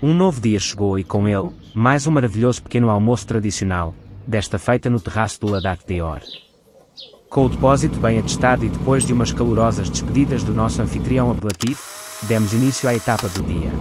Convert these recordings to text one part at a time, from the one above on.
Um novo dia chegou e com ele, mais um maravilhoso pequeno almoço tradicional, desta feita no terraço do Ladakh Dior. Com o depósito bem atestado e depois de umas calorosas despedidas do nosso anfitrião apelativo, demos início à etapa do dia.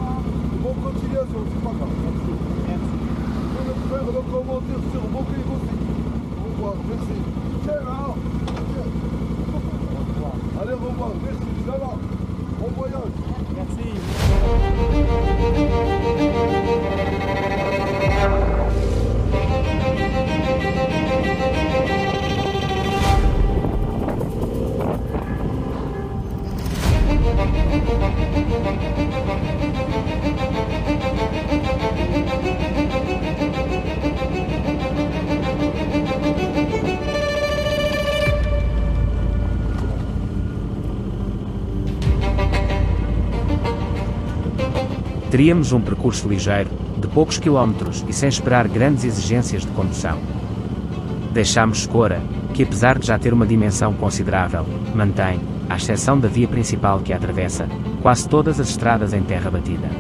Teríamos um percurso ligeiro, de poucos quilómetros e sem esperar grandes exigências de condução. Deixámos Skora, que apesar de já ter uma dimensão considerável, mantém, à exceção da via principal que a atravessa, quase todas as estradas em terra batida.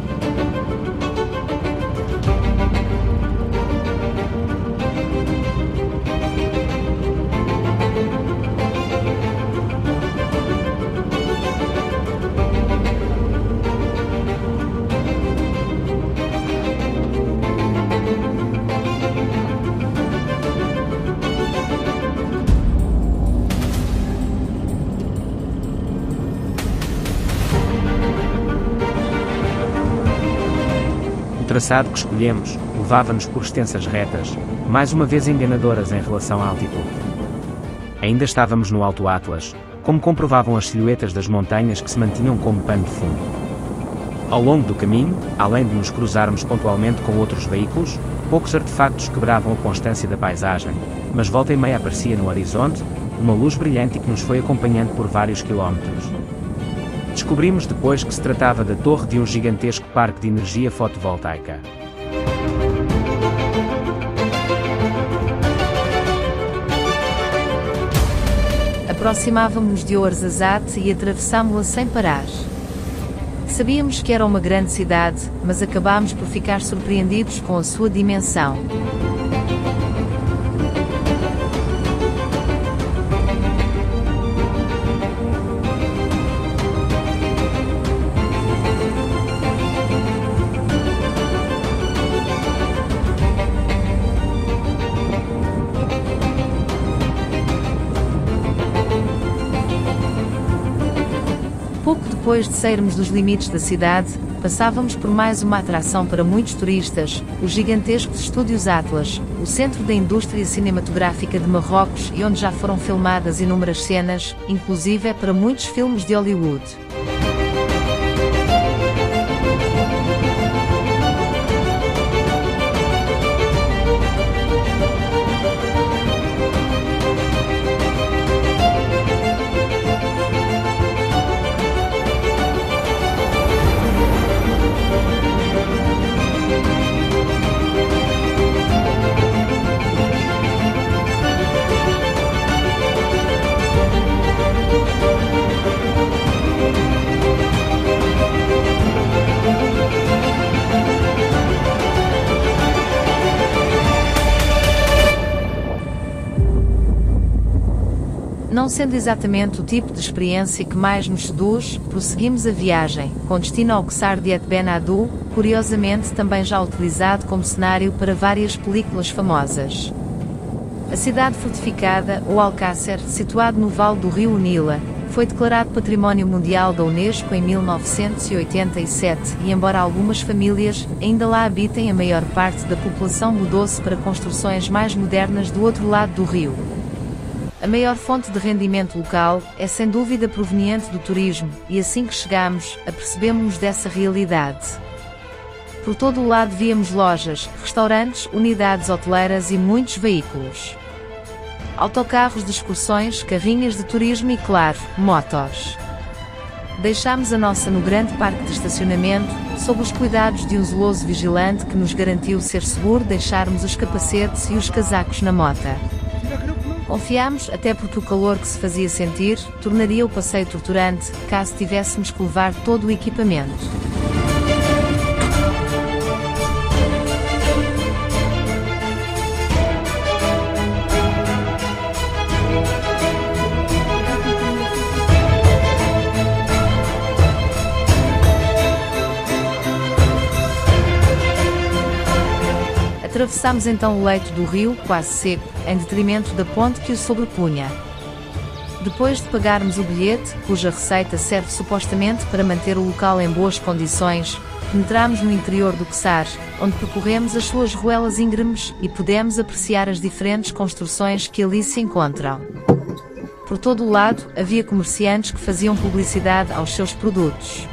O traçado que escolhemos levava-nos por extensas retas, mais uma vez enganadoras em relação à altitude. Ainda estávamos no Alto Atlas, como comprovavam as silhuetas das montanhas que se mantinham como pano de fundo. Ao longo do caminho, além de nos cruzarmos pontualmente com outros veículos, poucos artefactos quebravam a constância da paisagem, mas volta e meia aparecia no horizonte uma luz brilhante que nos foi acompanhando por vários quilómetros. Descobrimos depois que se tratava da torre de um gigantesco parque de energia fotovoltaica. Aproximávamos-nos de Ouarzazate e atravessámo-la sem parar. Sabíamos que era uma grande cidade, mas acabámos por ficar surpreendidos com a sua dimensão. Pouco depois de sairmos dos limites da cidade, passávamos por mais uma atração para muitos turistas, os gigantescos Estúdios Atlas, o centro da indústria cinematográfica de Marrocos e onde já foram filmadas inúmeras cenas, inclusive para muitos filmes de Hollywood. Não sendo exatamente o tipo de experiência que mais nos seduz, prosseguimos a viagem, com destino ao Qasr de Ben Addou, curiosamente também já utilizado como cenário para várias películas famosas. A cidade fortificada, ou Alcácer, situado no vale do rio Nila, foi declarado Património Mundial da Unesco em 1987 e embora algumas famílias ainda lá habitem, a maior parte da população mudou-se para construções mais modernas do outro lado do rio. A maior fonte de rendimento local é sem dúvida proveniente do turismo, e assim que chegamos, apercebemos-nos dessa realidade. Por todo o lado víamos lojas, restaurantes, unidades hoteleiras e muitos veículos. Autocarros de excursões, carrinhas de turismo e, claro, motos. Deixámos a nossa no grande parque de estacionamento, sob os cuidados de um zeloso vigilante que nos garantiu ser seguro deixarmos os capacetes e os casacos na mota. Confiámos, até porque o calor que se fazia sentir tornaria o passeio torturante, caso tivéssemos que levar todo o equipamento. Atravessámos então o leito do rio, quase seco, em detrimento da ponte que o sobrepunha. Depois de pagarmos o bilhete, cuja receita serve supostamente para manter o local em boas condições, penetramos no interior do Czar, onde percorremos as suas ruelas íngremes e pudemos apreciar as diferentes construções que ali se encontram. Por todo o lado, havia comerciantes que faziam publicidade aos seus produtos.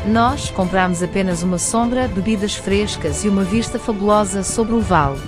Nós comprámos apenas uma sombra, bebidas frescas e uma vista fabulosa sobre o vale.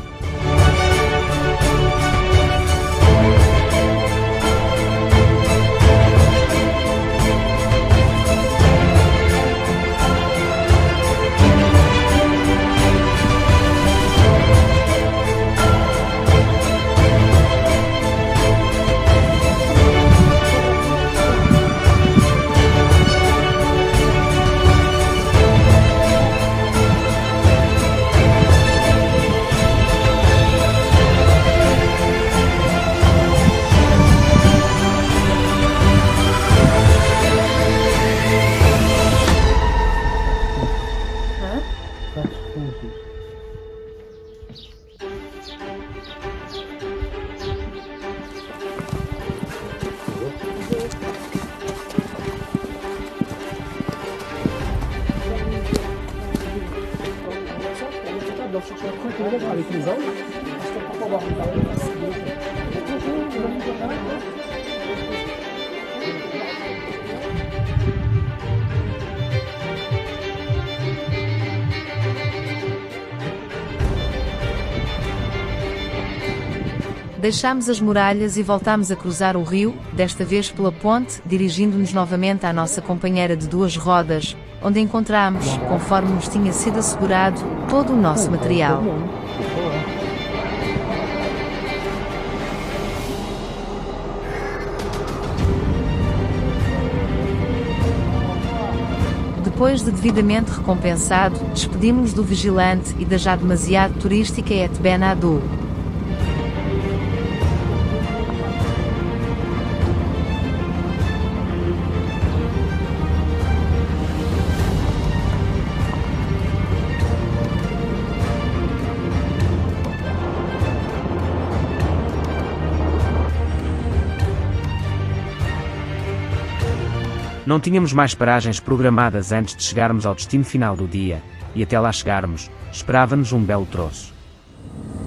Deixámos as muralhas e voltámos a cruzar o rio, desta vez pela ponte, dirigindo-nos novamente à nossa companheira de duas rodas, onde encontramos, conforme nos tinha sido assegurado, todo o nosso material. Depois de devidamente recompensado, despedimos-nos do vigilante e da já demasiado turística Et Ben Haddou. Não tínhamos mais paragens programadas antes de chegarmos ao destino final do dia, e até lá chegarmos, esperava-nos um belo troço.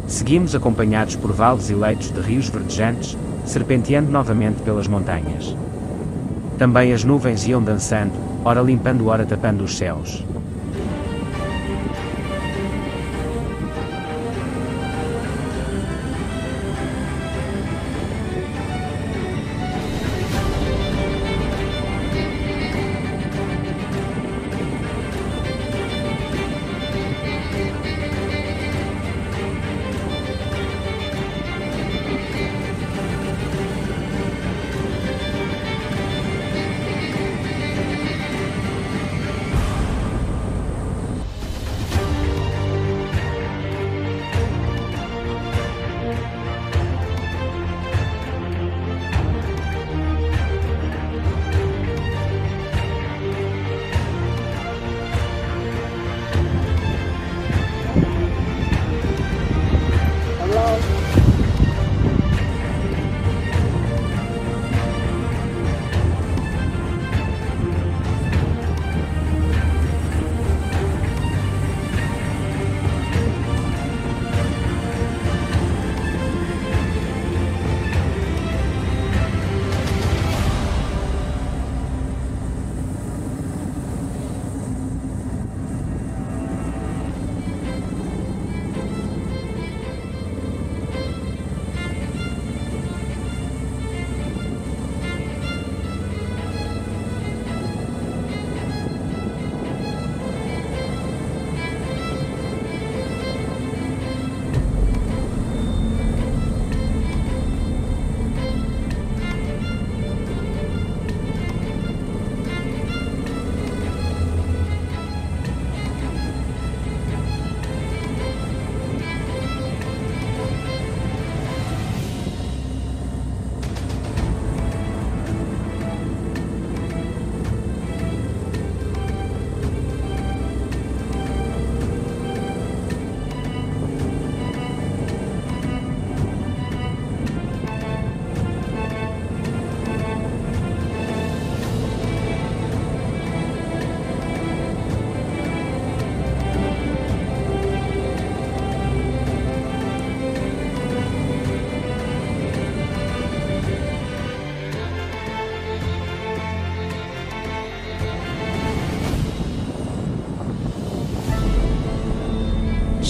Seguimos acompanhados por vales e leitos de rios verdejantes, serpenteando novamente pelas montanhas. Também as nuvens iam dançando, ora limpando, ora tapando os céus.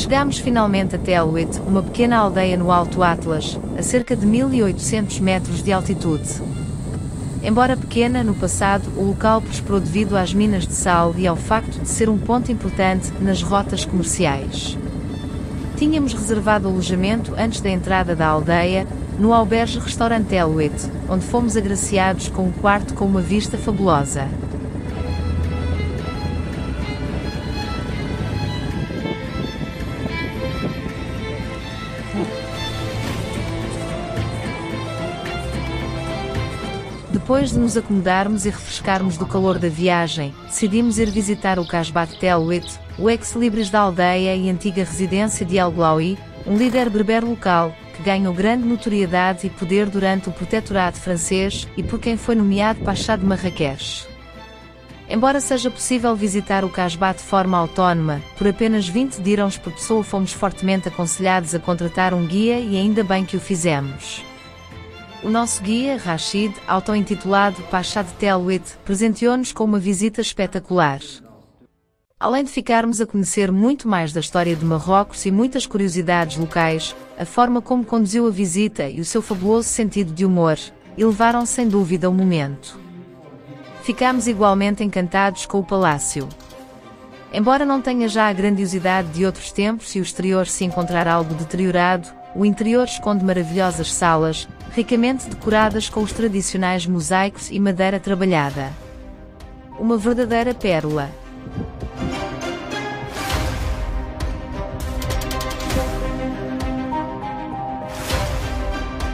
Chegámos finalmente a Telwit, uma pequena aldeia no Alto Atlas, a cerca de 1800 metros de altitude. Embora pequena no passado, o local prosperou devido às minas de sal e ao facto de ser um ponto importante nas rotas comerciais. Tínhamos reservado alojamento antes da entrada da aldeia, no albergue restaurante Telwit, onde fomos agraciados com um quarto com uma vista fabulosa. Depois de nos acomodarmos e refrescarmos do calor da viagem, decidimos ir visitar o Casbah Telwit, o ex-libris da aldeia e antiga residência de El Glaoui, um líder berber local, que ganhou grande notoriedade e poder durante o protetorado francês e por quem foi nomeado Pachá de Marrakech. Embora seja possível visitar o Casbah de forma autónoma, por apenas 20 dirhams por pessoa, fomos fortemente aconselhados a contratar um guia e ainda bem que o fizemos. O nosso guia, Rachid, auto-intitulado Pachá de Telwit, presenteou-nos com uma visita espetacular. Além de ficarmos a conhecer muito mais da história de Marrocos e muitas curiosidades locais, a forma como conduziu a visita e o seu fabuloso sentido de humor elevaram sem dúvida o momento. Ficámos igualmente encantados com o palácio. Embora não tenha já a grandiosidade de outros tempos e o exterior se encontrar algo deteriorado, o interior esconde maravilhosas salas, ricamente decoradas com os tradicionais mosaicos e madeira trabalhada. Uma verdadeira pérola.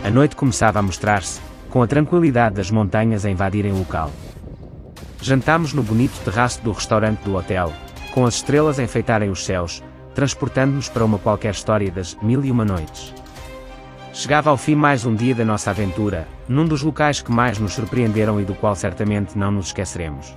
A noite começava a mostrar-se, com a tranquilidade das montanhas a invadirem o local. Jantámos no bonito terraço do restaurante do hotel, com as estrelas a enfeitarem os céus, transportando-nos para uma qualquer história das 1001 noites. Chegava ao fim mais um dia da nossa aventura, num dos locais que mais nos surpreenderam e do qual certamente não nos esqueceremos.